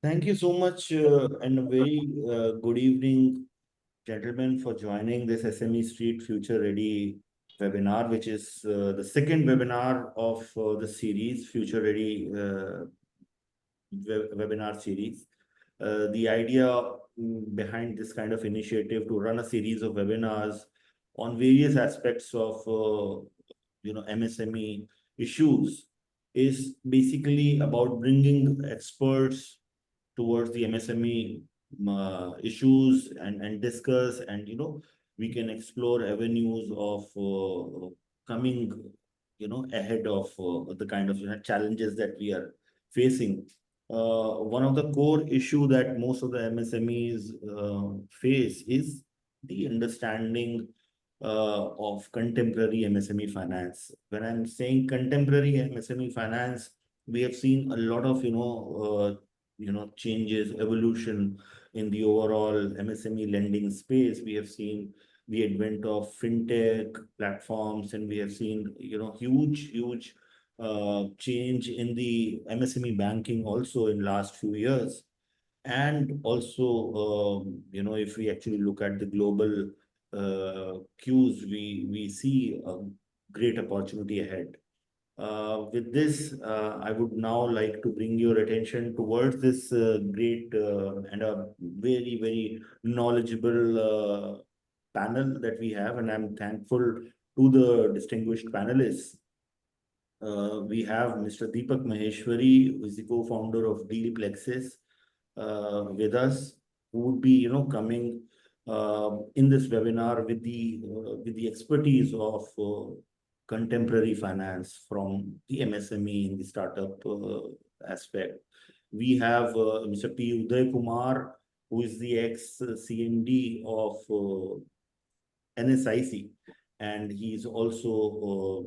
Thank you so much and a very good evening, gentlemen, for joining this SME Street Future Ready webinar, which is the second webinar of the series, Future Ready webinar series. The idea behind this kind of initiative to run a series of webinars on various aspects of MSME issues is basically about bringing experts towards the MSME issues and discuss, and we can explore avenues of coming ahead of the kind of challenges that we are facing. One of the core issue that most of the MSMEs face is the understanding of contemporary MSME finance. When I'm saying contemporary MSME finance, we have seen a lot of changes, evolution in the overall MSME lending space. We have seen the advent of fintech platforms, and we have seen huge change in the MSME banking also in last few years. And also, if we actually look at the global cues, we see a great opportunity ahead. With this, I would now like to bring your attention towards this great and a very knowledgeable panel that we have, and I'm thankful to the distinguished panelists. We have Mr. Deepak Maheshwari, who is the co-founder of Dealplexis, with us, who would be, coming in this webinar with the expertise of contemporary finance from the MSME in the startup aspect. We have Mr. P. Uday Kumar, who is the ex-CMD of NSIC, and he's also,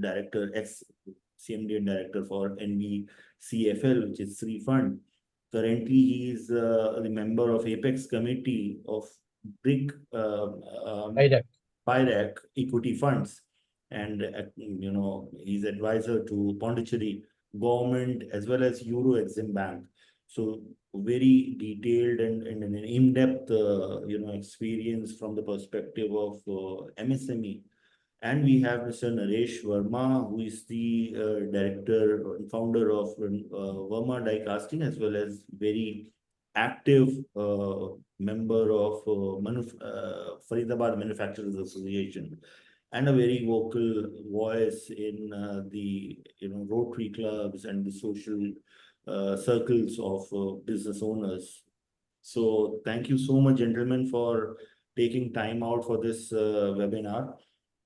director, ex-CMD and director for NBCFL, which is Sri Fund. Currently, he is the member of Apex Committee of BRIC BIRAC Equity Funds, and he's advisor to Pondicherry government as well as Euro Exim Bank. So very detailed and an in-depth experience from the perspective of MSME. And we have Mr. Naresh Verma, who is the director and founder of Verma Die Casting, as well as very active member of Faridabad Manufacturers Association, and a very vocal voice in the Rotary clubs and the social circles of business owners. So thank you so much, gentlemen, for taking time out for this webinar.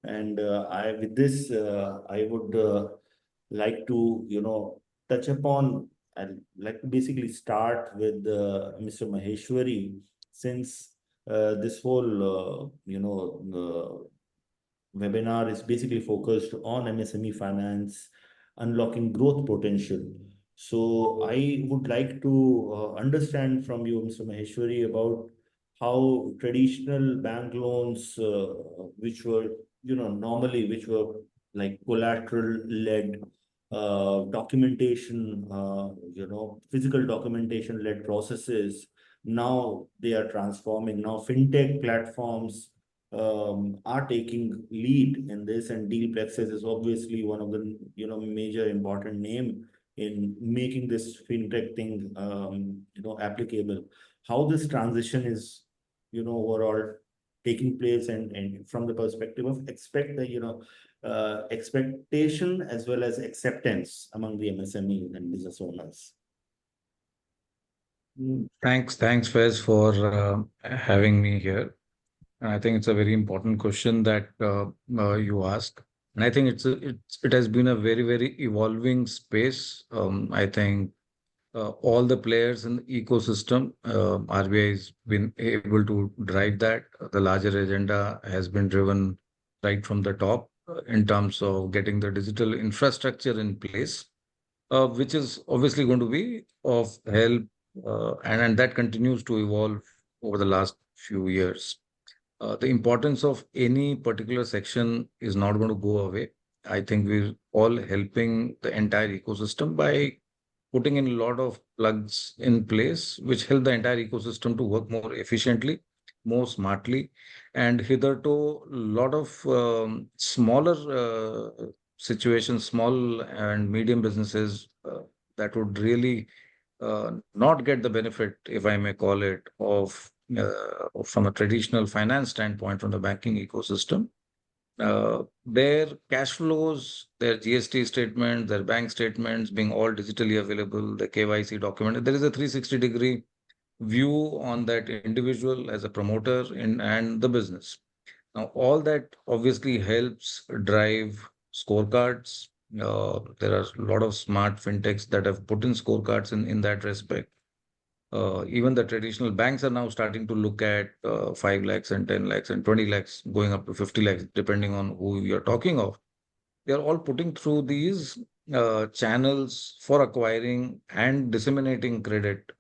And with this, I would like to, touch upon, and like to basically start with Mr. Maheshwari, since this whole, webinar is basically focused on MSME finance, unlocking growth potential. So I would like to understand from you, Mr. Maheshwari, about how traditional bank loans, which were, normally, which were like collateral led, documentation, physical documentation led processes, now they are transforming. Now fintech platforms are taking lead in this, and Dealplexis is obviously one of the major important name in making this fintech thing applicable. How this transition is overall taking place, and from the perspective of expectation as well as acceptance among the MSME and business owners. Thanks, Faiz, for having me here. And I think it's a very important question that you ask. And I think it has been a very evolving space. I think all the players in the ecosystem, RBI has been able to drive that. The larger agenda has been driven right from the top in terms of getting the digital infrastructure in place, which is obviously going to be of help, and that continues to evolve over the last few years. The importance of any particular section is not going to go away. I think we're all helping the entire ecosystem by putting in a lot of plugs in place, which help the entire ecosystem to work more efficiently, more smartly. And hitherto, a lot of smaller situations, small and medium businesses that would really not get the benefit, if I may call it, of from a traditional finance standpoint from the banking ecosystem. Their cash flows, their GST statements, their bank statements being all digitally available, the KYC document. There is a 360-degree view on that individual as a promoter and the business. Now, all that obviously helps drive scorecards. There are a lot of smart fintechs that have put in scorecards in that respect. Even the traditional banks are now starting to look at 5 lakhs and 10 lakhs and 20 lakhs, going up to 50 lakhs, depending on who you're talking of. They're all putting through these channels for acquiring and disseminating credit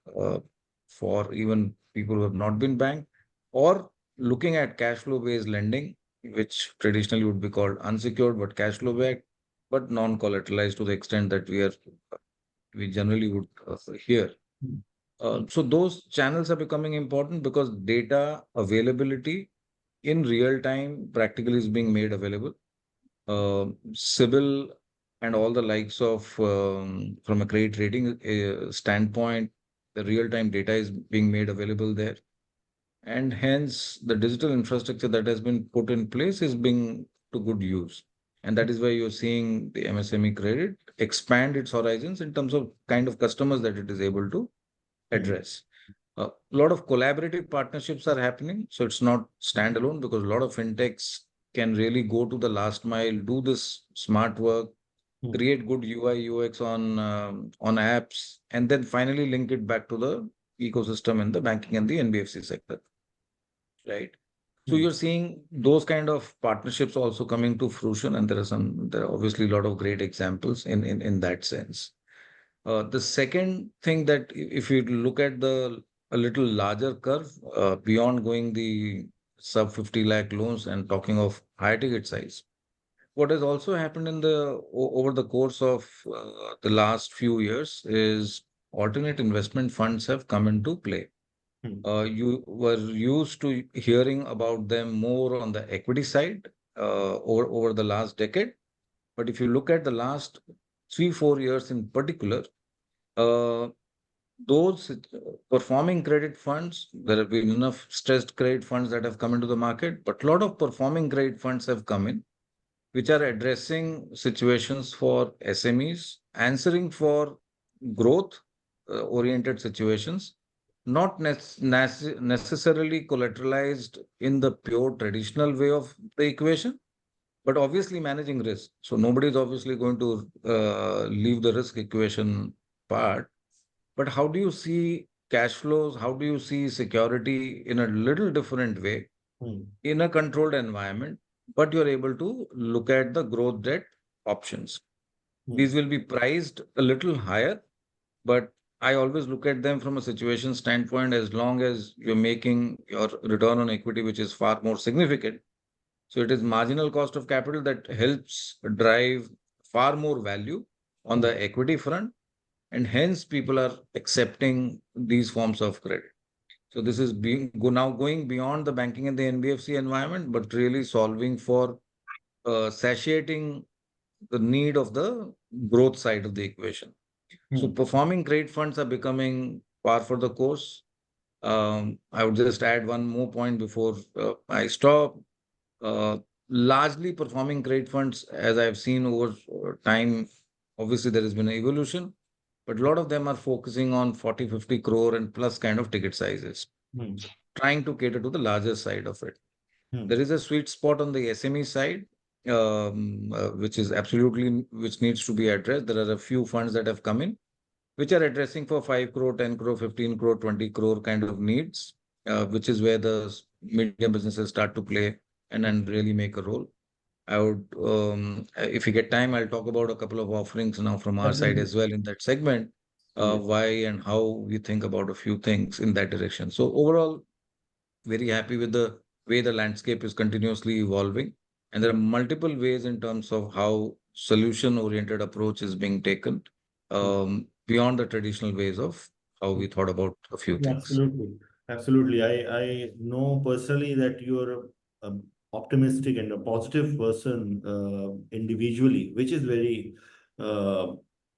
for even people who have not been banked, or looking at cash flow based lending, which traditionally would be called unsecured but cash flow backed, but non collateralized to the extent that we generally would hear. So those channels are becoming important because data availability in real time practically is being made available. Sybil and all the likes of from a credit rating standpoint, the real time data is being made available there, and hence the digital infrastructure that has been put in place is being to good use. And that is why you're seeing the MSME credit expand its horizons in terms of kind of customers that it is able to address. A lot of collaborative partnerships are happening. So it's not standalone because a lot of fintechs can really go to the last mile, do this smart work, create good UI, UX on apps, and then finally link it back to the ecosystem in the banking and the NBFC sector, right? So you're seeing those kind of partnerships also coming to fruition, and there are obviously a lot of great examples in that sense. The second thing that if you look at the a little larger curve beyond going the sub 50 lakh loans and talking of higher ticket size, what has also happened in over the course of the last few years is alternate investment funds have come into play. You were used to hearing about them more on the equity side over the last decade. But if you look at the last 3, 4 years in particular, uh, those performing credit funds, there have been enough stressed credit funds that have come into the market, but a lot of performing credit funds have come in, which are addressing situations for SMEs, answering for growth oriented situations, not necessarily collateralized in the pure traditional way of the equation, but obviously managing risk. So nobody is obviously going to leave the risk equation part. But how do you see cash flows? How do you see security in a little different way in a controlled environment? But you're able to look at the growth debt options. These will be priced a little higher, but I always look at them from a situation standpoint as long as you're making your return on equity, which is far more significant. So it is marginal cost of capital that helps drive far more value on the equity front, and hence people are accepting these forms of credit. So this is now going beyond the banking and the NBFC environment, but really solving for satiating the need of the growth side of the equation. So performing credit funds are becoming par for the course. I would just add one more point before I stop. Uh, Largely performing credit funds, as I've seen over time, obviously there has been an evolution, but a lot of them are focusing on 40, 50 crore and plus kind of ticket sizes, trying to cater to the larger side of it. There is a sweet spot on the SME side, which is absolutely, which needs to be addressed. There are a few funds that have come in, which are addressing for 5 crore, 10 crore, 15 crore, 20 crore kind of needs, which is where the medium businesses start to play and really make a role. I would, if you get time, I'll talk about a couple of offerings now from our side as well in that segment, why and how we think about a few things in that direction. So overall, very happy with the way the landscape is continuously evolving. And there are multiple ways in terms of how solution-oriented approach is being taken. beyond the traditional ways of how we thought about a few Yeah, things. absolutely. Absolutely. I know personally that you're a optimistic and a positive person individually, which is very, uh,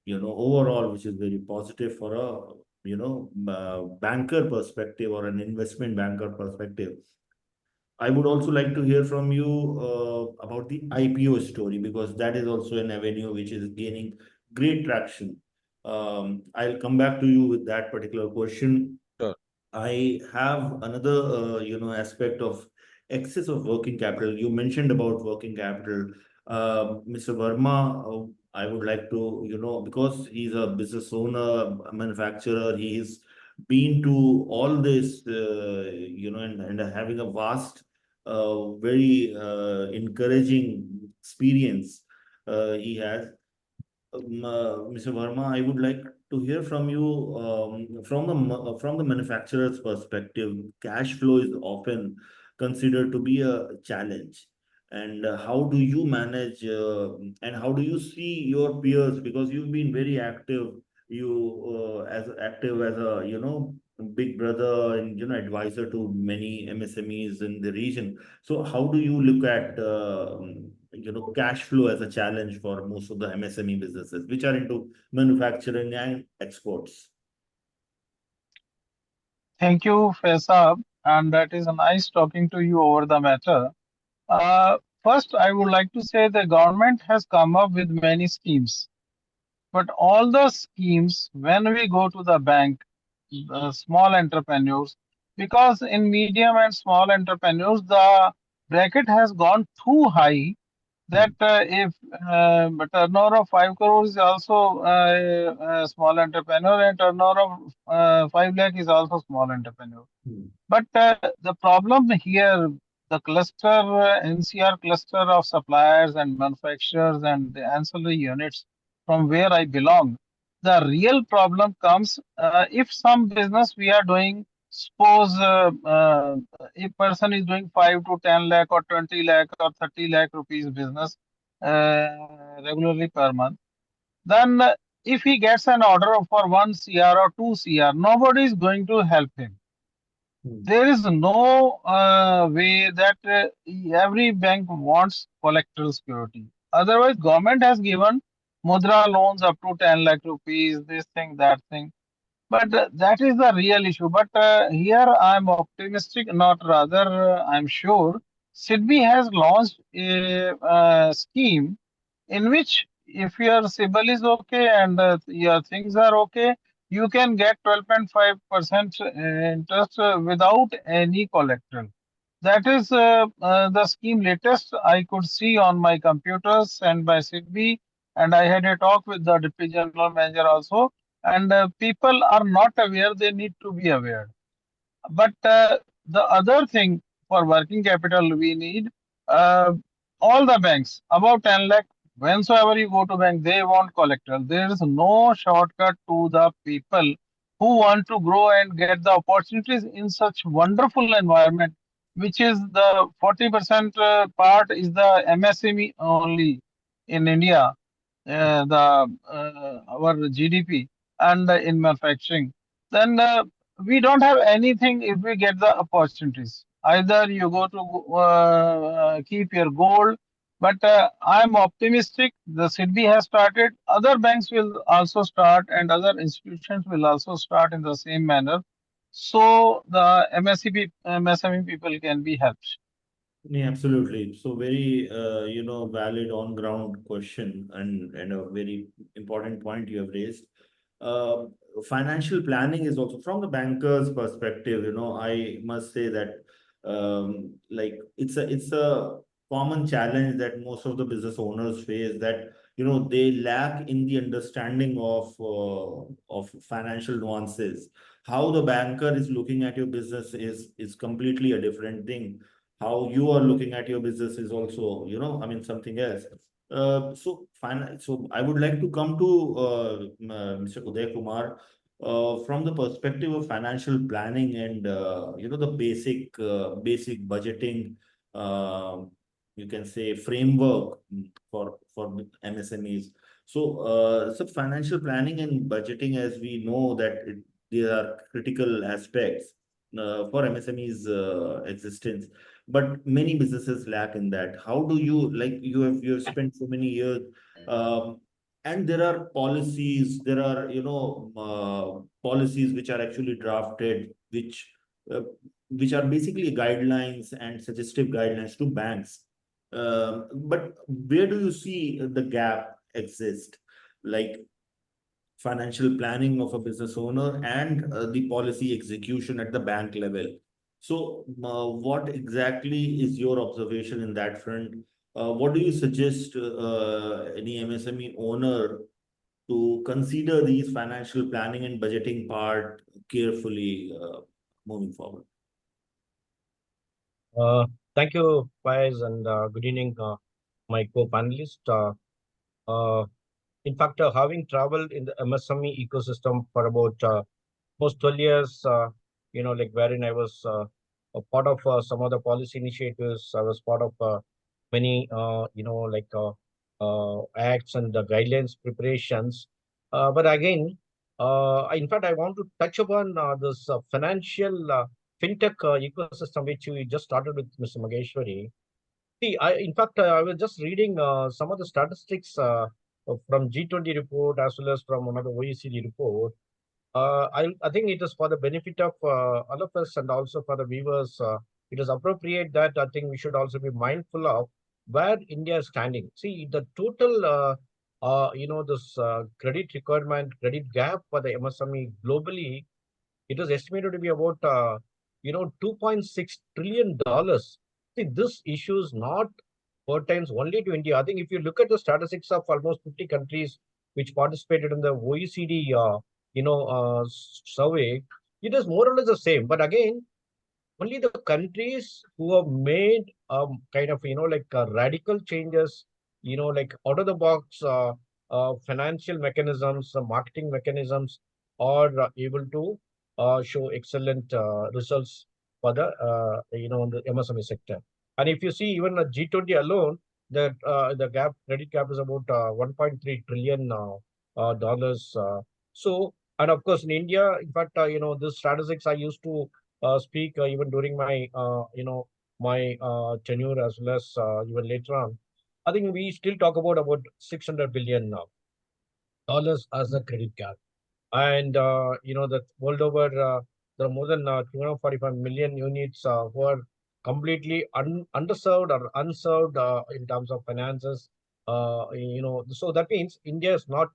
overall, which is very positive for a, banker perspective or an investment banker perspective. I would also like to hear from you about the IPO story because that is also an avenue which is gaining great traction. I'll come back to you with that particular question. Sure. I have another, aspect of excess of working capital. You mentioned about working capital. Mr. Verma, I would like to, because he's a business owner, a manufacturer, he's been to all this, and having a vast, very encouraging experience he has. Mr. Verma, I would like to hear from you from the manufacturer's perspective. Cash flow is often considered to be a challenge, and how do you manage and how do you see your peers? Because you've been very active, you as active as a big brother and advisor to many MSMEs in the region. So how do you look at cash flow as a challenge for most of the MSME businesses which are into manufacturing and exports? Thank you, Faisal, and that is nice talking to you over the matter. First, I would like to say the government has come up with many schemes, but all the schemes, when we go to the bank, small entrepreneurs, because in medium and small entrepreneurs, the bracket has gone too high that if a turnover of 5 crores is also a small entrepreneur and turnover of 5 lakh is also small entrepreneur. Hmm. But the problem here, the cluster, NCR cluster of suppliers and manufacturers and the ancillary units from where I belong, the real problem comes if some business we are doing, suppose a person is doing 5 to 10 lakh or 20 lakh or 30 lakh rupees business regularly per month, then if he gets an order for 1 CR or 2 CR, nobody is going to help him. Hmm. There is no way that every bank wants collateral security. Otherwise, government has given mudra loans up to 10 lakh rupees, this thing, that thing. But that is the real issue. But here I'm optimistic, not rather, I'm sure. SIDBI has launched a scheme in which if your CIBIL is okay and your things are okay, you can get 12.5% interest without any collateral. That is the scheme latest I could see on my computers and by SIDBI, and I had a talk with the deputy general manager also. And people are not aware; they need to be aware. But the other thing for working capital we need uh, all the banks above 10 lakh. Whensoever you go to bank, they want collateral. There is no shortcut to the people who want to grow and get the opportunities in such wonderful environment, which is the 40% part is the MSME only in India, the our GDP and in manufacturing. Then we don't have anything if we get the opportunities. Either you go to keep your gold, but I'm optimistic. The SIDBI has started. Other banks will also start, and other institutions will also start in the same manner. So the MSME people can be helped. Yeah, absolutely. So very, valid on ground question and a very important point you have raised. Uh, Financial planning is also from the banker's perspective. I must say that, like it's a common challenge that most of the business owners face that they lack in the understanding of financial nuances. How the banker is looking at your business is completely a different thing. How you are looking at your business is also, something else. So I would like to come to Mr. Uday Kumar from the perspective of financial planning and the basic budgeting. Uh, you can say framework for MSMEs. So financial planning and budgeting, as we know that they are critical aspects for MSME's existence, but many businesses lack in that. How do you, like, you have spent so many years, um, and there are policies, there are, policies which are actually drafted, uh, which are basically guidelines and suggestive guidelines to banks. But where do you see the gap exist, like financial planning of a business owner and the policy execution at the bank level? So, what exactly is your observation in that front? What do you suggest any MSME owner to consider these financial planning and budgeting part carefully moving forward? Uh, Thank you, Faiz, and good evening, my co-panelist. Uh, in fact, having traveled in the MSME ecosystem for about almost 12 years, like wherein I was a part of some of the policy initiatives, I was part of many, acts and guidelines preparations. But again, in fact, I want to touch upon this financial fintech ecosystem, which we just started with Mr. Mageshwari. See, in fact, I was just reading some of the statistics from G20 report as well as from one of the OECD report. I think it is for the benefit of all of us and also for the viewers. It is appropriate that I think we should also be mindful of where India is standing. See, the total, this credit requirement, credit gap for the MSME globally, it is estimated to be about, $2.6 trillion. See, this issue is not pertains only to India. I think if you look at the statistics of almost 50 countries which participated in the OECD, survey, it is more or less the same. But again, only the countries who have made kind of radical changes, like out of the box financial mechanisms, marketing mechanisms, are able to show excellent results for the the MSME sector. And if you see even the G20 alone, the credit gap is about 1.3 trillion dollars. So, and of course in India, in fact, the statistics I used to speak even during my tenure as well as even later on. I think we still talk about 600 billion dollars as a credit gap, and that world over there are more than 245 million units who are completely underserved or unserved in terms of finances. So that means India is not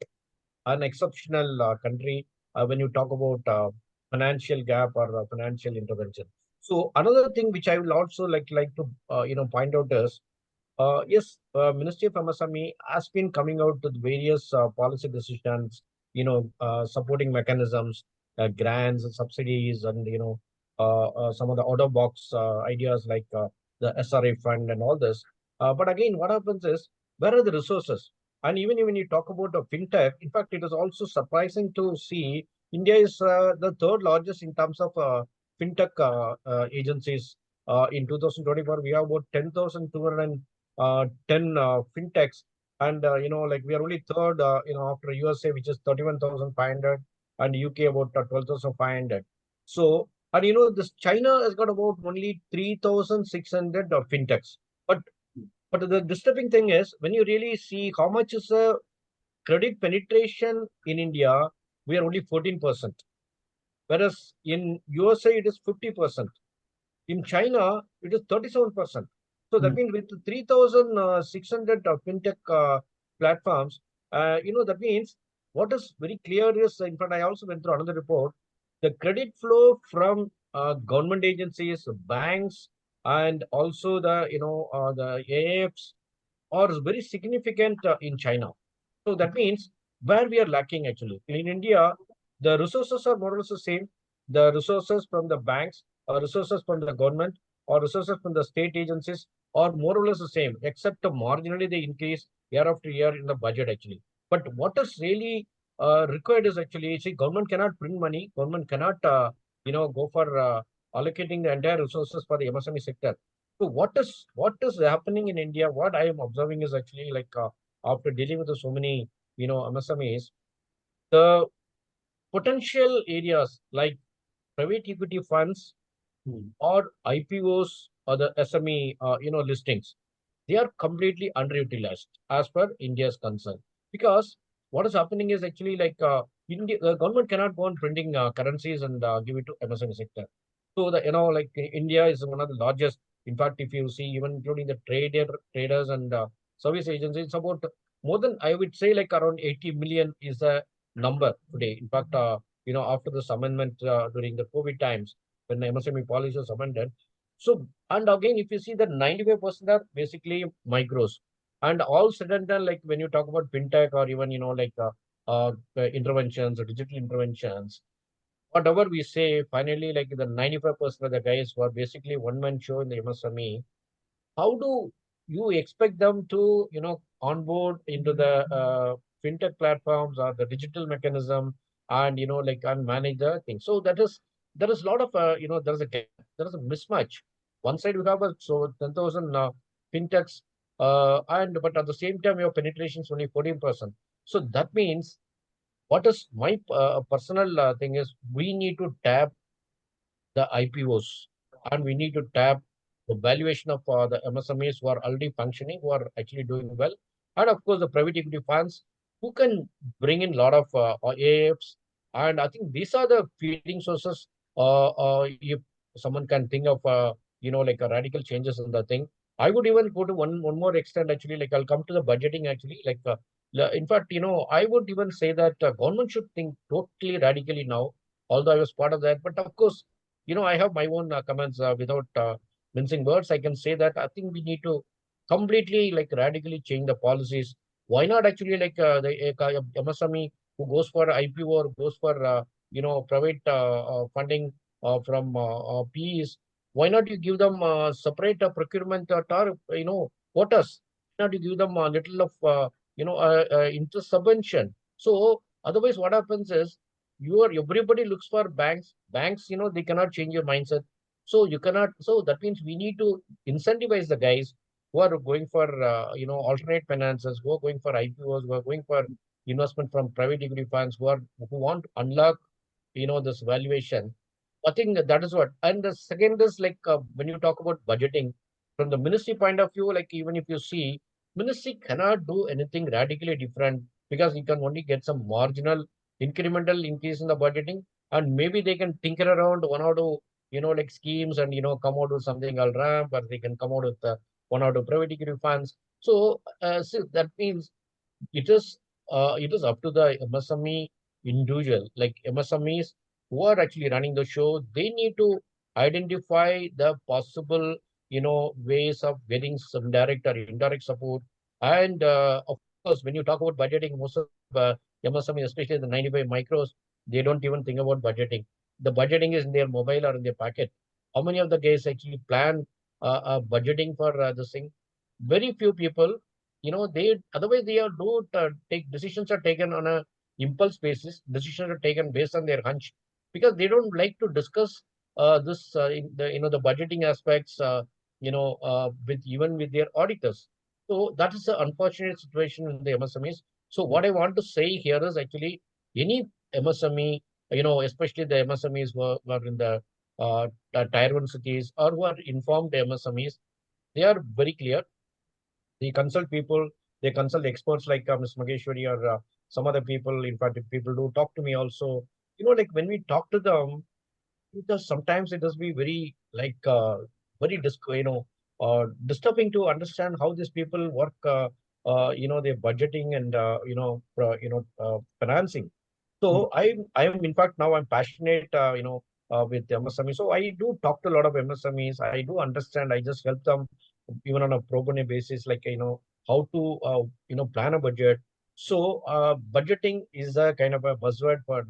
an exceptional country when you talk about financial gap or financial intervention. So another thing which I will also like to point out is yes, Ministry of MSME has been coming out with various policy decisions, supporting mechanisms, grants, subsidies, and some of the out of box ideas like the SRA fund and all this. But again, what happens is, where are the resources? And even when you talk about the fintech, in fact, it is also surprising to see India is the third largest in terms of fintech agencies. In 2024, we have about 10 fintechs, and like we are only third, after USA, which is 31,500, and UK about 12,500. So, and this China has got about only 3,600 fintechs. But the disturbing thing is when you really see how much is the credit penetration in India, we are only 14%, whereas in USA it is 50%. In China, it is 37%. So that means with 3,600 fintech platforms, that means what is very clear is, in fact, I also went through another report, the credit flow from government agencies, banks, and also the AIFs are very significant in China. So that means where we are lacking actually. In India, the resources are more or less the same. The resources from the banks, or resources from the government, or resources from the state agencies are more or less the same, except marginally they increase year after year in the budget actually. But what is really required is actually, see, government cannot print money. Government cannot, go for allocating the entire resources for the MSME sector. So what is happening in India? What I am observing is actually like after dealing with so many MSMEs, the potential areas like private equity funds Hmm. or IPOs or the SME, listings, they are completely underutilized as per India's concern. Because what is happening is actually like India, the government cannot go on printing currencies and give it to MSME sector. So like India is one of the largest. In fact, if you see, even including the traders and service agencies, it's about more than, I would say, like around 80 million is a number today. In fact, after this amendment during the COVID times when the MSME policy was amended. So, and again, if you see that 95% are basically micros, and all said and done, like when you talk about fintech or even, interventions or digital interventions, whatever we say, finally, like the 95% of the guys who are basically one man show in the MSME, how do you expect them to, onboard into the fintech platforms or the digital mechanism and, like, and manage the thing? So there is a lot of, there's a gap, there is a mismatch. One side we have so 10,000 fintechs, and but at the same time, your penetration is only 14%. So that means what is my personal thing is we need to tap the IPOs, and we need to tap the valuation of the MSMEs who are already functioning, who are actually doing well, and of course the private equity funds who can bring in a lot of AIFs. And I think these are the feeding sources. If someone can think of, like a radical changes in the thing, I would even go to one more extent actually. Like I'll come to the budgeting actually. Like in fact, I would even say that government should think totally radically now. Although I was part of that, but of course, I have my own comments without mincing words. I can say that I think we need to completely, like, radically change the policies. Why not actually like the MSME who goes for IPO or goes for private funding from PEs? Why not you give them separate procurement quotas? Why not you give them a little of interest subvention? So otherwise, what happens is everybody looks for banks, they cannot change your mindset. So you cannot, so that means we need to incentivize the guys who are going for alternate finances, who are going for IPOs, who are going for investment from private equity funds, who want to unlock this valuation. I think that is what. And the second is like when you talk about budgeting from the ministry point of view, like even if you see, ministry cannot do anything radically different because you can only get some marginal incremental increase in the budgeting, and maybe they can tinker around one or two, like schemes and come out with something called ramp, or they can come out with one or two private equity funds. So that means it is up to the MSME individual, like MSMEs who are actually running the show. They need to identify the possible, ways of getting some direct or indirect support. And of course, when you talk about budgeting, most of MSME, especially the 95 micros, they don't even think about budgeting. The budgeting is in their mobile or in their pocket. How many of the guys actually plan budgeting for this thing? Very few people, they otherwise they are don't take decisions are taken on a impulse basis. Decisions are taken based on their hunch because they don't like to discuss this in the the budgeting aspects with even with their auditors. So that is the unfortunate situation in the MSMEs. So what I want to say here is actually any MSME, especially the MSMEs who are in the tier one cities or who are informed MSMEs, they are very clear. They consult people, they consult experts like Ms. Mageshwari or some other people. In fact, if people do talk to me also, like when we talk to them, because sometimes it does be very like very disturbing to understand how these people work. Their budgeting and financing. So I'm in fact now I'm passionate with MSME. So I do talk to a lot of MSMEs. I do understand. I just help them even on a pro bono basis, like how to plan a budget. So budgeting is a kind of a buzzword for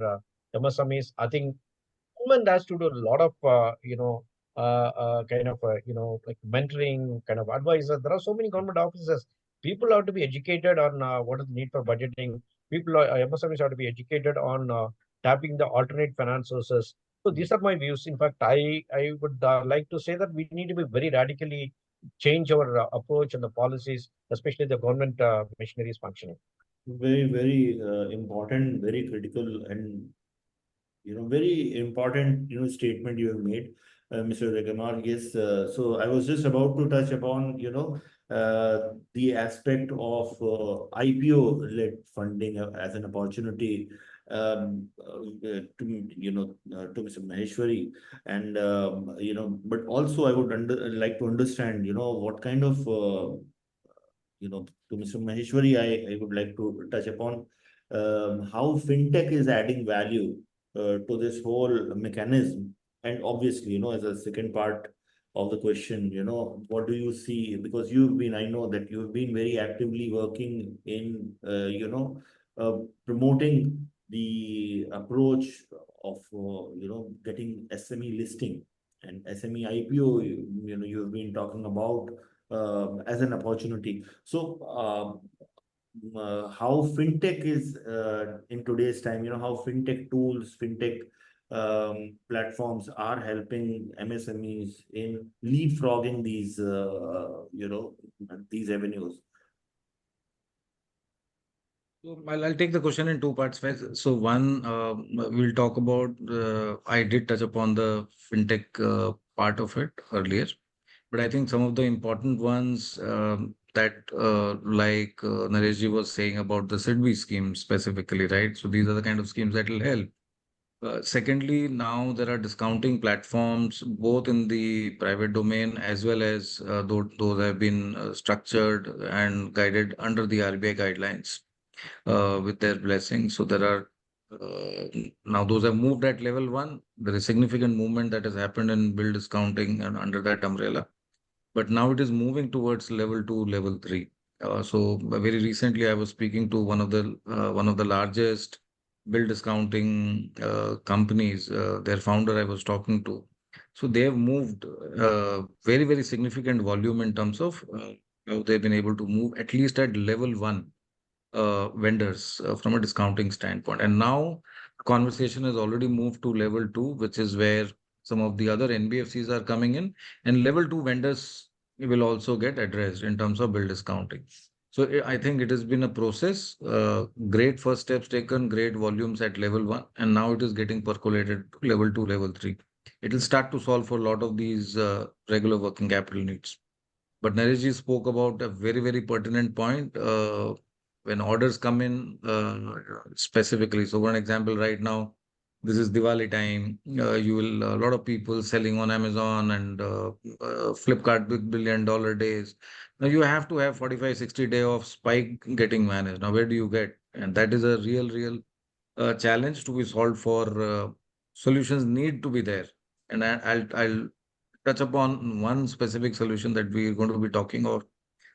MSMEs. I think government has to do a lot of kind of like mentoring kind of advisors. There are so many government offices. People have to be educated on what is the need for budgeting. MSMEs have to be educated on tapping the alternate finance sources. So these are my views. In fact, I would like to say that we need to be very radically change our approach and the policies, especially the government machinery is functioning. Very important, very critical, and very important, statement you have made, Mr. Regamar. Yes, so I was just about to touch upon, the aspect of IPO-led funding as an opportunity, to Mr. Maheshwari, and but also I would like to understand, what kind of to Mr. Maheshwari, I would like to touch upon how fintech is adding value to this whole mechanism. And obviously, as a second part of the question, what do you see? Because I know that you've been very actively working in, promoting the approach of, getting SME listing and SME IPO, you've been talking about as an opportunity. So, how fintech is in today's time, how fintech tools, fintech platforms are helping MSMEs in leapfrogging these avenues. So I'll take the question in two parts, Faiz. So one, we'll talk about, I did touch upon the fintech part of it earlier, but I think some of the important ones that like Nareshji was saying about the SIDBI scheme specifically, right? So these are the kind of schemes that will help. Secondly, now there are discounting platforms both in the private domain as well as those have been structured and guided under the RBI guidelines with their blessing. So there are now those have moved at level one. There is significant movement that has happened in bill discounting and under that umbrella. But now it is moving towards level two, level three. Very recently, I was speaking to one of the largest bill discounting companies. Their founder, I was talking to. So they have moved very significant volume in terms of how they've been able to move at least at level one vendors from a discounting standpoint. And now conversation has already moved to level two, which is where some of the other NBFCs are coming in, and level two vendors will also get addressed in terms of bill discounting. So I think it has been a process, great first steps taken, great volumes at level one, and now it is getting percolated to level two, level three. It will start to solve for a lot of these regular working capital needs. But Nareshji spoke about a very pertinent point when orders come in specifically. So one example right now, this is Diwali time. You will a lot of people selling on Amazon and Flipkart, big $1 billion days. Now you have to have 45, 60 day of spike getting managed. Now where do you get? And that is a real challenge to be solved for. Solutions need to be there. And I'll touch upon one specific solution that we are going to be talking of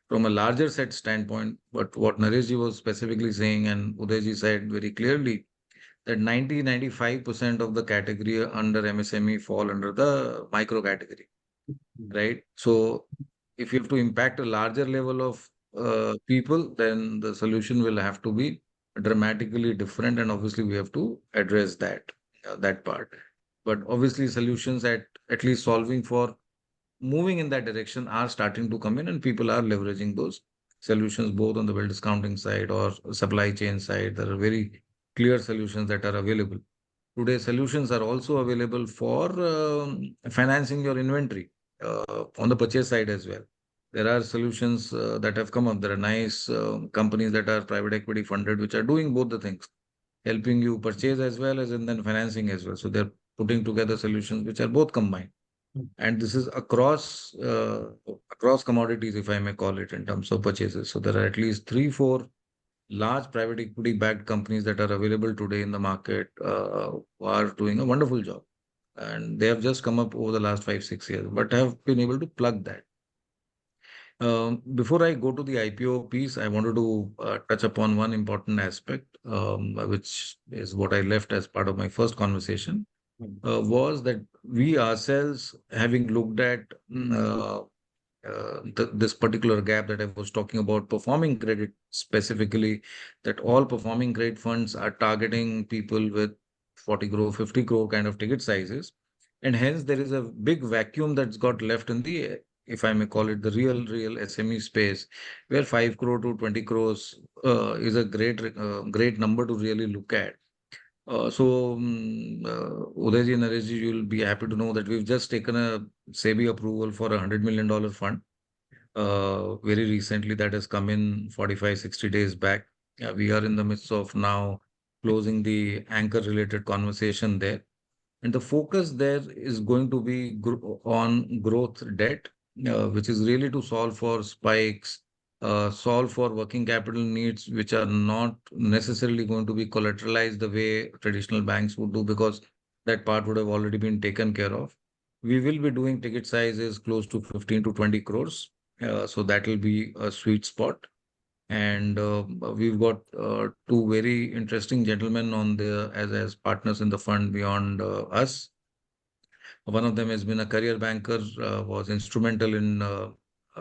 from a larger set standpoint. But what Nareshji was specifically saying, and Udayji said very clearly, that 95% of the category under MSME fall under the micro category, right? So if you have to impact a larger level of people, then the solution will have to be dramatically different, and obviously we have to address that part. But obviously solutions at least solving for moving in that direction are starting to come in, and people are leveraging those solutions both on the bill discounting side or supply chain side. There are very clear solutions that are available. Today, solutions are also available for financing your inventory on the purchase side as well. There are solutions that have come up. There are nice companies that are private equity funded, which are doing both the things, helping you purchase as well as and then financing as well. So they're putting together solutions which are both combined, and this is across commodities, if I may call it, in terms of purchases. So there are at least 3 4 large private equity backed companies that are available today in the market who are doing a wonderful job, and they have just come up over the last 5 6 years but have been able to plug that. Before I go to the IPO piece, I wanted to touch upon one important aspect, which is what I left as part of my first conversation, was that we ourselves, having looked at this particular gap that I was talking about, performing credit specifically, that all performing credit funds are targeting people with 40 crore, 50 crore kind of ticket sizes. And hence there is a big vacuum that's got left in the if I may call it, the real SME space, where 5 crore to 20 crores is a great number to really look at. Udayji, Nareshji, you'll be happy to know that we've just taken a SEBI approval for $100 million fund very recently, that has come in 45, 60 days back. We are in the midst of now closing the anchor related conversation there. And the focus there is going to be on growth debt, which is really to solve for spikes, solve for working capital needs, which are not necessarily going to be collateralized the way traditional banks would do, because that part would have already been taken care of. We will be doing ticket sizes close to 15 to 20 crores. So that will be a sweet spot. And we've got two very interesting gentlemen on the as partners in the fund beyond us. One of them has been a career banker, was instrumental in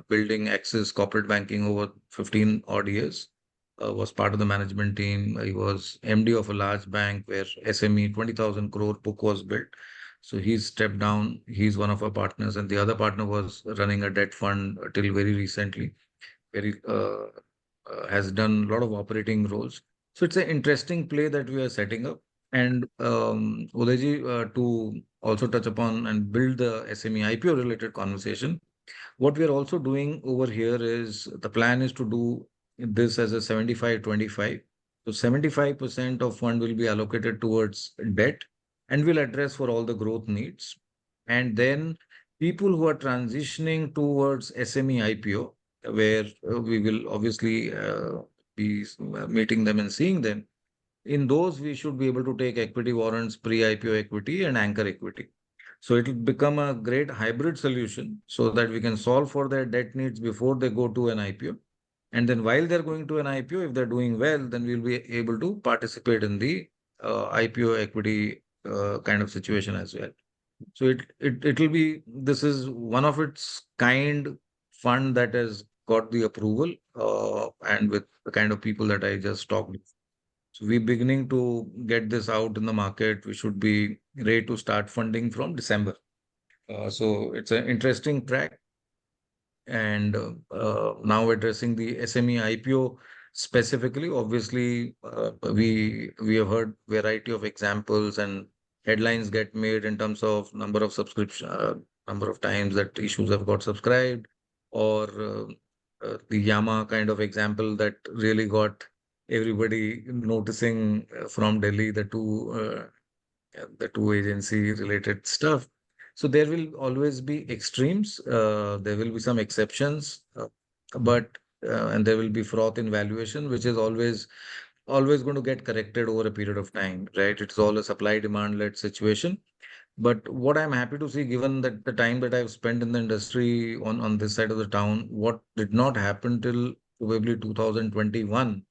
building Axis corporate banking over 15 odd years. Was part of the management team. He was MD of a large bank where SME 20,000 crore book was built. So he's stepped down. He's one of our partners, and the other partner was running a debt fund till very recently. Very has done a lot of operating roles. So it's an interesting play that we are setting up. And Udayji, to also touch upon and build the SME IPO related conversation, what we are also doing over here is the plan is to do this as a 75-25. So 75% of fund will be allocated towards debt and will address for all the growth needs. And then people who are transitioning towards SME IPO, where we will obviously be meeting them and seeing them. In those, we should be able to take equity warrants, pre-IPO equity, and anchor equity. So it will become a great hybrid solution so that we can solve for their debt needs before they go to an IPO. And then while they're going to an IPO, if they're doing well, then we'll be able to participate in the IPO equity kind of situation as well. So it'll be, this is one of its kind fund that has got the approval and with the kind of people that I just talked with. So we're beginning to get this out in the market. We should be ready to start funding from December. So it's an interesting track. And now addressing the SME IPO specifically, obviously, we have heard variety of examples and headlines get made in terms of number of subscription, number of times that issues have got subscribed, or the Yama kind of example that really got everybody noticing from Delhi, the two agency related stuff. So there will always be extremes. There will be some exceptions, but and there will be froth in valuation, which is always going to get corrected over a period of time, right? It's all a supply demand led situation. But what I'm happy to see, given that the time that I've spent in the industry on this side of the town, what did not happen till probably 2021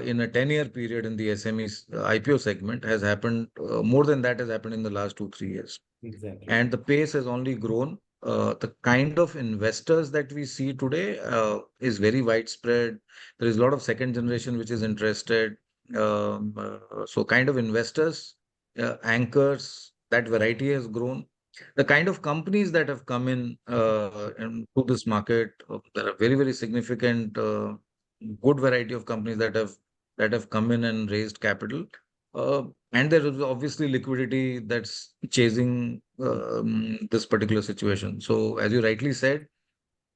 in a 10-year period in the SMEs IPO segment has happened. More than that has happened in the last 2, 3 years. Exactly. And the pace has only grown. The kind of investors that we see today is very widespread. There is a lot of second generation which is interested. So kind of investors, anchors, that variety has grown. The kind of companies that have come into this market, there are very, very significant, good variety of companies that have come in and raised capital. And there is obviously liquidity that's chasing this particular situation. So, as you rightly said,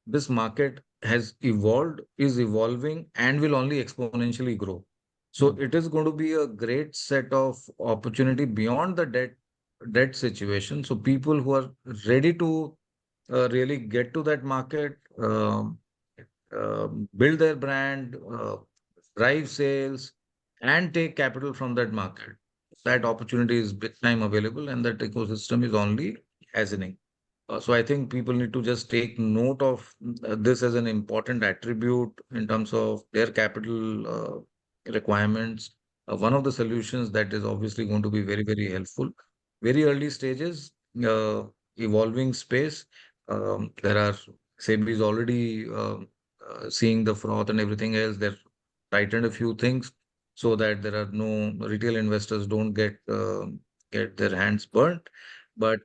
this market has evolved, is evolving, and will only exponentially grow. So, it is going to be a great set of opportunity beyond the debt situation. So, people who are ready to really get to that market, build their brand, drive sales, and take capital from that market. That opportunity is big time available, and that ecosystem is only ascending. So I think people need to just take note of this as an important attribute in terms of their capital requirements. One of the solutions that is obviously going to be very, very helpful. Very early stages, uh, evolving space. There are SEBI is already seeing the froth and everything else. They've tightened a few things so that there are no retail investors don't get their hands burnt. But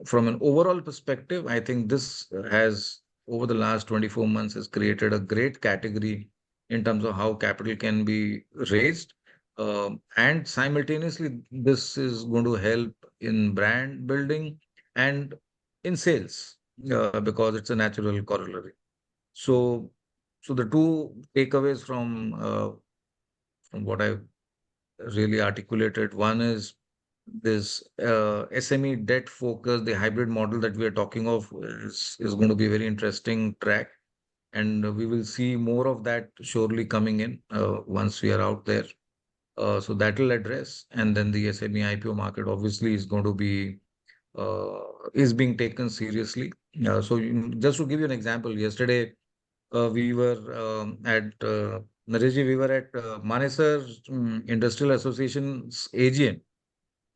from an overall perspective, I think this has, over the last 24 months, has created a great category in terms of how capital can be raised. And simultaneously, this is going to help in brand building and in sales, because it's a natural corollary. So, so the two takeaways from what I've really articulated, one is this SME debt focus, the hybrid model that we are talking of is going to be a very interesting track. And we will see more of that surely coming in once we are out there. So that will address. And then the SME IPO market obviously is going to be is being taken seriously. Just to give you an example, yesterday we were at Naresh ji, we were at Manesar Industrial Association's AGM.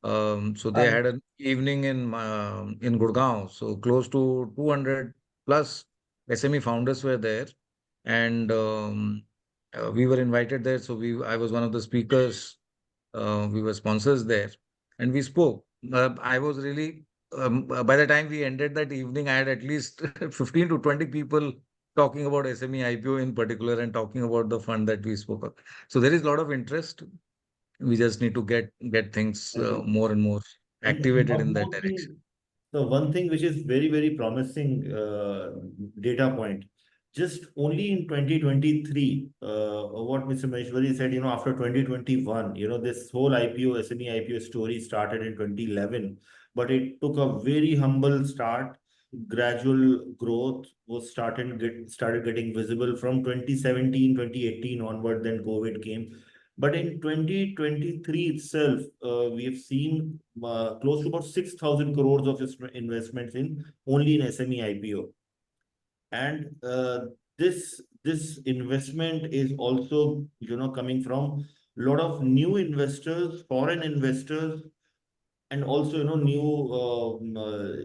So they Right. had an evening in Gurgaon. So close to 200 plus SME founders were there, and we were invited there. So I was one of the speakers. We were sponsors there, and we spoke. I was really by the time we ended that evening, I had at least 15 to 20 people talking about SME IPO in particular and talking about the fund that we spoke of. So there is a lot of interest. We just need to get things And more and more activated one in that more direction. thing, so one thing which is very, very promising data point, just only in 2023, what Mr. Maheshwari said, after 2021, this whole IPO, SME IPO story started in 2011, but it took a very humble start. Gradual growth was started getting visible from 2017, 2018 onward, then COVID came. But in 2023 itself, we have seen close to about 6,000 crores of investments in only in SME IPO. And this investment is also, coming from a lot of new investors, foreign investors, and also new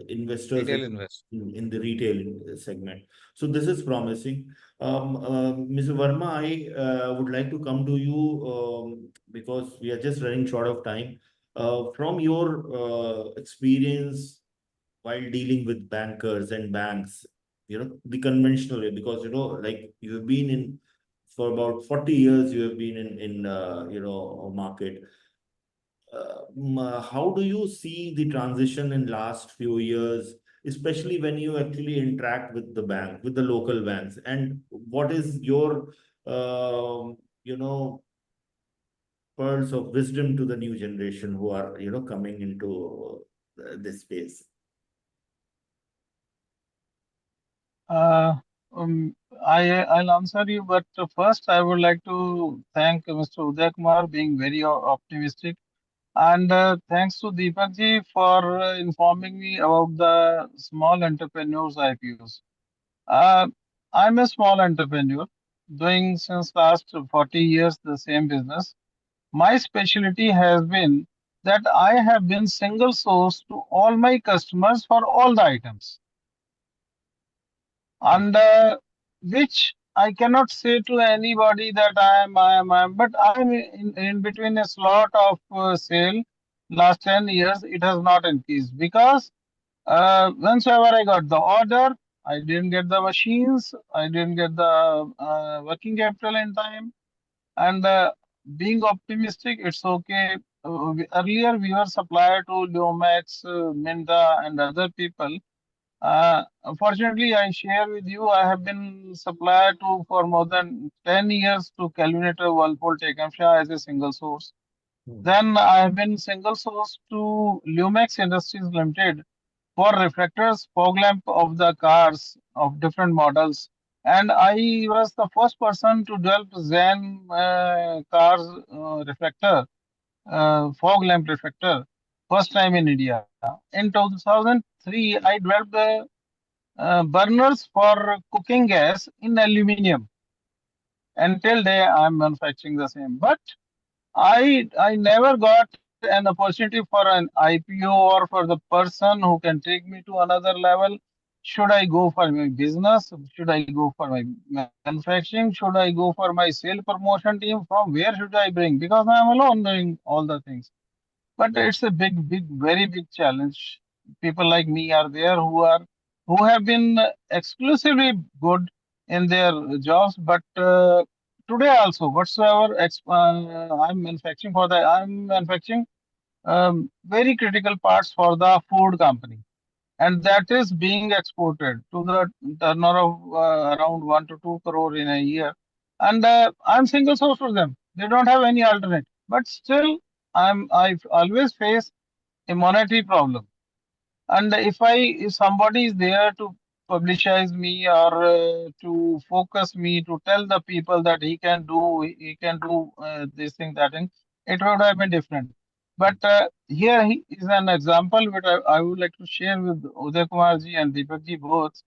investors Retail invest. in the retail segment. So this is promising. Mr. Verma, I would like to come to you because we are just running short of time. From your experience while dealing with bankers and banks, the conventional way, because like you've been in for about 40 years, you have been in a market. How do you see the transition in last few years, especially when you actually interact with the bank, with the local banks, and what is your, you know, pearls of wisdom to the new generation who are, coming into this space? Uh, um, I'll answer you, but first I would like to thank Mr. Uday Kumar being very optimistic, and thanks to Deepak ji for informing me about the small entrepreneurs IPOs. Uh, I'm a small entrepreneur doing since last 40 years the same business. My specialty has been that I have been single source to all my customers for all the items, and which I cannot say to anybody that I am, but I'm in between a slot of sale. Last 10 years, it has not increased because whenever I got the order, I didn't get the machines, I didn't get the working capital in time, and being optimistic, it's okay. Earlier, we were supplier to Lumax, Minda, and other people. Unfortunately, I share with you, I have been supplier to for more than 10 years to Calvinator, Whirlpool, Tekamsha as a single source. Then I have been single source to Lumax Industries Limited for reflectors, fog lamp of the cars of different models. And I was the first person to develop Zen cars reflector, fog lamp reflector, first time in India. In 2003, I developed burners for cooking gas in aluminium. Until day, I'm manufacturing the same. But I never got an opportunity for an IPO or for the person who can take me to another level. Should I go for my business? Should I go for my manufacturing? Should I go for my sale promotion team? From where should I bring? Because I'm alone doing all the things. But it's a big, big, very big challenge people like me are there who have been exclusively good in their jobs. But today also, whatsoever I'm manufacturing for I'm manufacturing very critical parts for the food company, and that is being exported to the turnover of around 1 to 2 crore in a year. And I'm single source for them. They don't have any alternate. But still, I've always face a monetary problem. And if somebody is there to publicize me or to focus me to tell the people that he can do this thing that thing, it would have been different. But here is an example which I would like to share with Uday Kumar ji and Deepak ji both.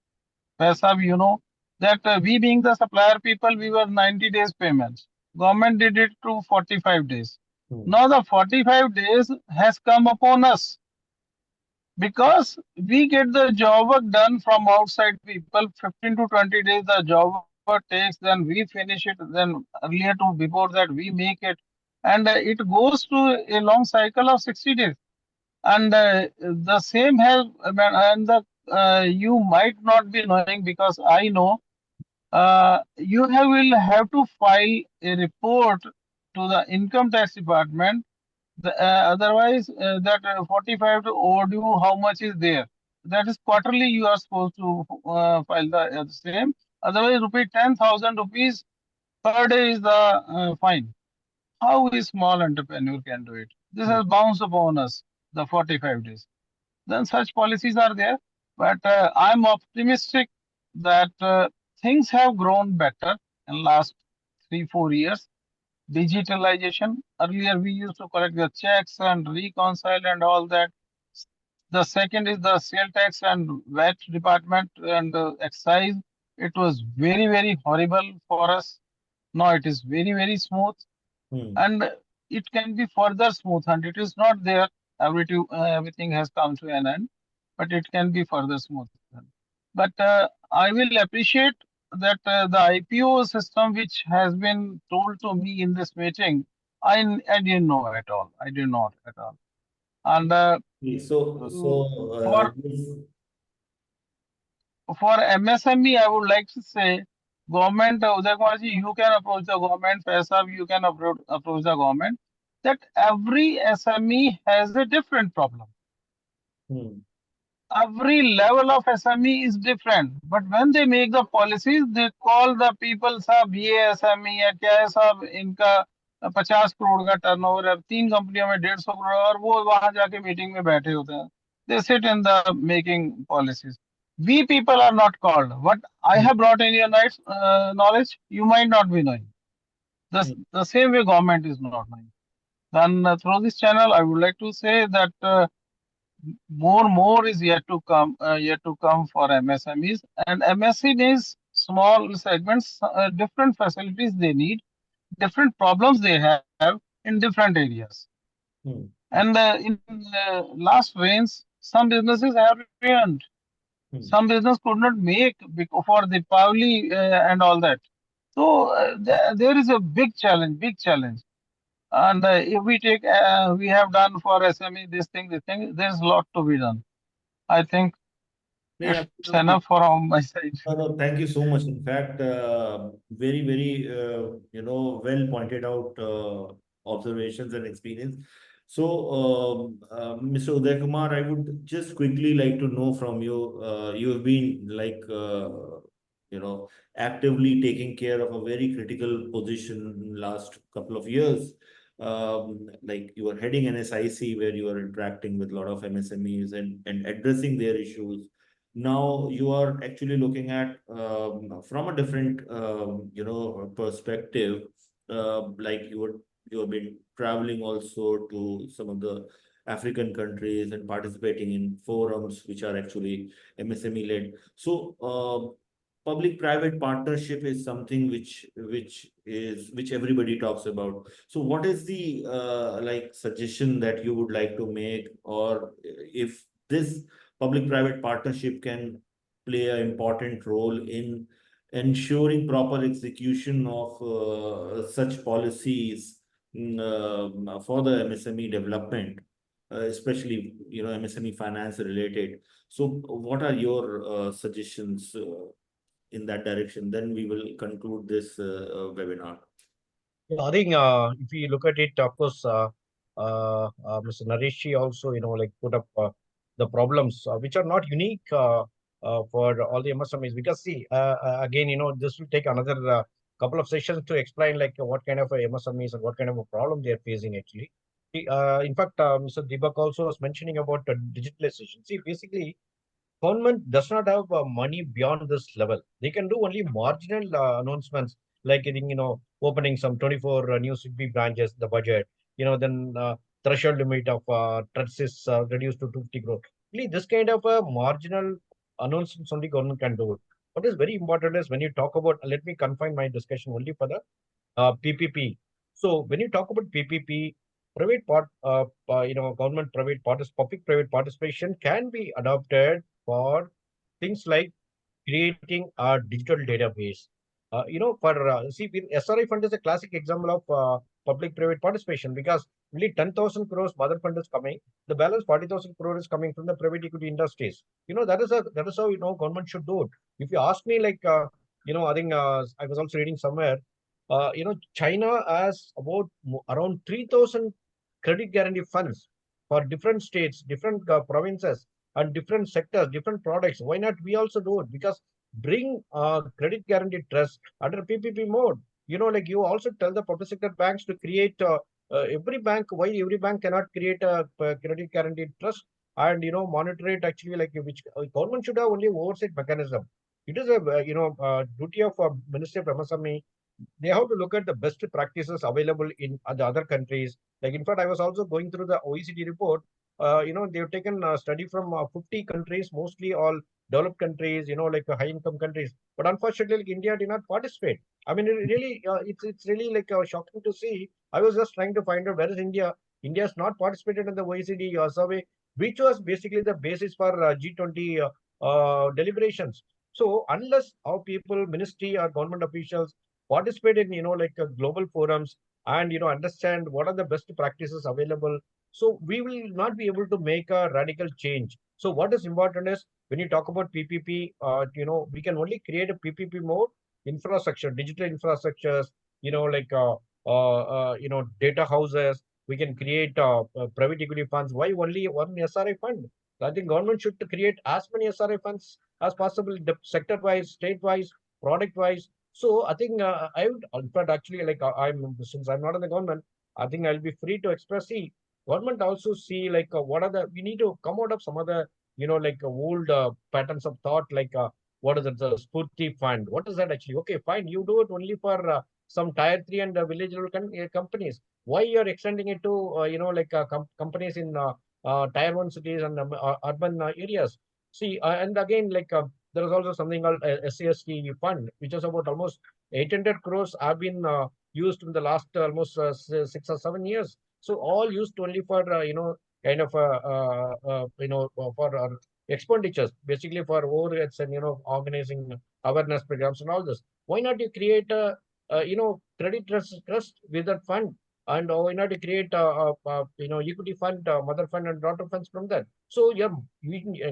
Paisa, that we being the supplier people, we were 90 days payments. Government did it to 45 days. Now the 45 days has come upon us because we get the job work done from outside people. 15 to 20 days the job work takes, then we finish it, then earlier to before that we make it, and it goes to a long cycle of 60 days. And the same has and the you might not be knowing, because I know will have to file a report to the income tax department. Otherwise, that 45 to overdue, how much is there? That is quarterly. You are supposed to file the same. Otherwise, rupee 10,000 rupees per day is the fine. How a small entrepreneur can do it? This has bounced upon us the 45 days. Then such policies are there, but I'm optimistic that things have grown better in last 3 4 years. Digitalization. Earlier, we used to collect the checks and reconcile and all that. The second is the sale tax and VAT department and excise. It was very, very horrible for us. Now it is very, very smooth, and it can be further smoothened. It is not there. Everything has come to an end, but it can be further smoothened. But I will appreciate that the IPO system, which has been told to me in this meeting, I didn't know at all. I did not at all. And for Yes. MSME, I would like to say, government, Uday Kumar ji, you can approach the government. Faisal, you can approach the government. That every SME has a different problem. Every level of SME is different. But when they make the policies, they call the people, साहब ये SME है, क्या है साहब, इनका 50 करोड़ का turnover है, 3 कंपनियों में 150 करोड़, और वो वहां जाके मीटिंग में बैठे होते हैं. They sit in the making policies. We people are not called. What I have brought in your knowledge, you might not be knowing. The same way government is not knowing. Then through this channel, I would like to say that more is yet to come for MSMEs. And MSMEs, small segments, different facilities they need, different problems they have in different areas. And in last rains, some businesses have ruined. Some business could not make for the Pavli and all that. So there is a big challenge, big challenge. And if we take, we have done for SME this thing, there's a lot to be done. I think Yeah, it's enough from my side. no, thank you so much. In fact, very, very, well pointed out observations and experience. So, Mr. Uday Kumar, I would just quickly like to know from you. You have been like, actively taking care of a very critical position in last couple of years. Like you are heading an SIC where you are interacting with a lot of MSMEs and addressing their issues. Now you are actually looking at from a different perspective. Like you have been traveling also to some of the African countries and participating in forums which are actually MSME led. So public private partnership is something which everybody talks about. So what is the like suggestion that you would like to make, or if this public private partnership can play an important role in ensuring proper execution of such policies for the MSME development? especially, MSME finance related. So what are your suggestions in that direction? Then we will conclude this webinar. Yeah, I think if we look at it, of course, Mr. Nareshi also, like put up the problems which are not unique for all the MSMEs. Because see, again, this will take another couple of sessions to explain like what kind of MSMEs and what kind of a problem they are facing actually. In fact, Mr. Deepak also was mentioning about digitalization. See, basically, government does not have money beyond this level. They can do only marginal announcements, like I think, opening some 24 new city branches, the budget, then threshold limit of trucks is reduced to 250 crore. Really, this kind of marginal announcements only government can do it. What is very important is when you talk about, let me confine my discussion only for the PPP. So when you talk about PPP, government public private participation can be adopted for things like creating a digital database. SRI fund is a classic example of public-private participation because only 10,000 crores mother fund is coming. The balance 40,000 crore is coming from the private equity industries. That is how government should do it. If you ask me, like I think I was also reading somewhere. China has about around 3,000 credit guarantee funds for different states, different provinces, and different sectors, different products. Why not we also do it? Because bring credit guarantee trust under PPP mode. Like you also tell the public sector banks to create every bank. Why every bank cannot create a credit guarantee trust and monitor it actually like which government should have only oversight mechanism. It is a duty of Ministry of MSME. They have to look at the best practices available in the other countries. Like, in fact, I was also going through the OECD report. They've taken a study from 50 countries, mostly all developed countries, like high income countries. But unfortunately, like, India did not participate. I mean, it's really like shocking to see. I was just trying to find out where is India. India has not participated in the OECD survey, which was basically the basis for G20 deliberations. So unless our people, ministry or government officials participate in like global forums and understand what are the best practices available, so we will not be able to make a radical change. So what is important is when you talk about PPP, we can only create a PPP mode infrastructure, digital infrastructures, like data houses. We can create private equity funds. Why only one SRI fund? I think government should create as many SRI funds as possible, sector wise, state wise, product wise. So I think I would, in fact, actually, like since I'm not in the government, I think I'll be free to express. See, government also see like what are the we need to come out of some other like old patterns of thought, like what is it, the Spurti fund? What is that actually? Okay, fine, you do it only for some tier three and village level companies. Why you're extending it to like companies in tier one cities and urban areas? See, and again, like there is also something called SCST fund, which is about almost 800 crores have been used in the last almost 6 or 7 years. So all used only for kind of for expenditures, basically for overheads and organizing awareness programs and all this. Why not you create a credit trust with that fund, and why not you create a equity fund, mother fund and daughter funds from that? So your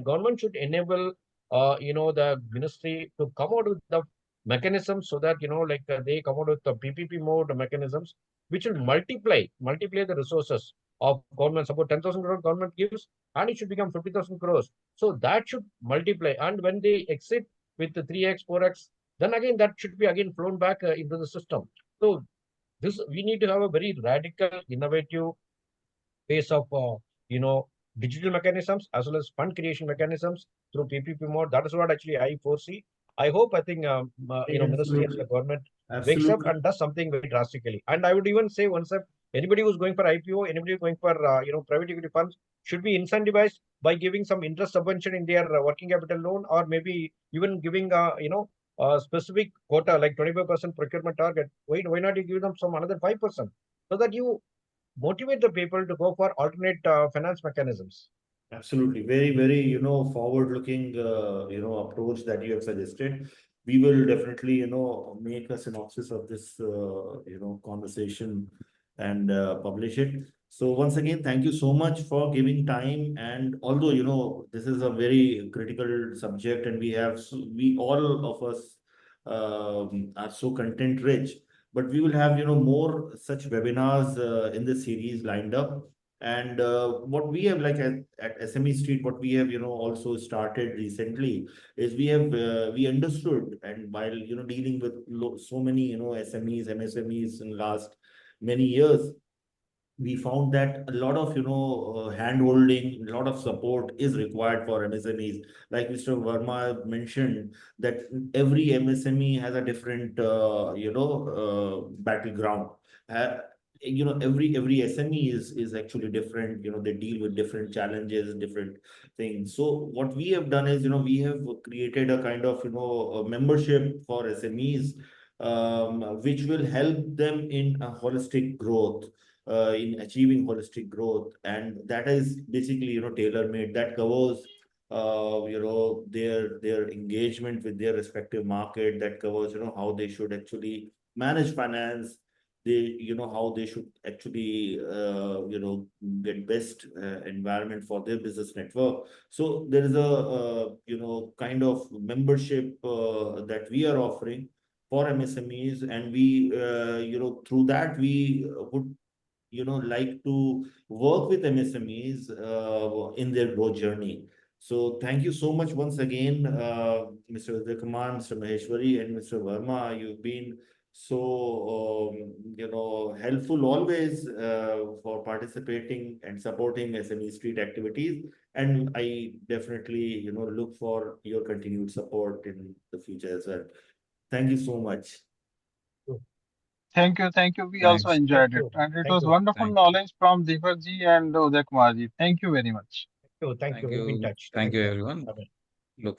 government should enable the ministry to come out with the mechanisms so that like they come out with the PPP mode mechanisms which will multiply the resources of government. Suppose 10,000 crore government gives, and it should become 50,000 crores. So that should multiply. And when they exit with the 3x, 4x, then again that should be again flown back into the system. So this we need to have a very radical, innovative pace of digital mechanisms as well as fund creation mechanisms through PPP mode. That is what actually I foresee. I hope I think ministry and the Absolutely. government wakes up Absolutely. and does something very drastically. And I would even say one step: anybody who's going for IPO, anybody going for private equity funds should be incentivized by giving some interest subvention in their working capital loan, or maybe even giving a specific quota like 25% procurement target. Why not you give them some another 5%, so that you motivate the people to go for alternate finance mechanisms. Absolutely. Very, very, forward-looking, approach that you have suggested. We will definitely, make a synopsis of this, conversation and publish it. So once again, thank you so much for giving time. And although, this is a very critical subject, and we all of us are so content rich, but we will have, more such webinars in this series lined up. And what we have, like at SME Street, what we have, also started recently is we understood, and while, dealing with so many, SMEs, MSMEs in last many years, we found that a lot of hand holding, a lot of support is required for MSMEs. Like Mr. Verma mentioned, that every MSME has a different battleground. Uh, every SME is actually different. They deal with different challenges, different things. So what we have done is, we have created a kind of a membership for SMEs, which will help them in a holistic growth, in achieving holistic growth. And that is basically, tailor made, that covers their engagement with their respective market, that covers how they should actually manage finance, they how they should actually get best environment for their business network. So there is a kind of membership that we are offering for MSMEs, and we through that we would like to work with MSMEs in their growth journey. So thank you so much once again, Mr. Vijayakumar, Mr. Maheshwari, and Mr. Verma. You've been so helpful always for participating and supporting SME Street activities. And I definitely look for your continued support in the future as well. Thank you so much. Thank you, thank you. We also Thanks. Thank enjoyed it, you. and it Thank was you. wonderful Thank knowledge from Deepak ji and Uday Kumar ji. Thank you very much. Thank you. Thank you. Thank We'll be in you. touch. Thank Thank you, you. everyone. Bye-bye. Look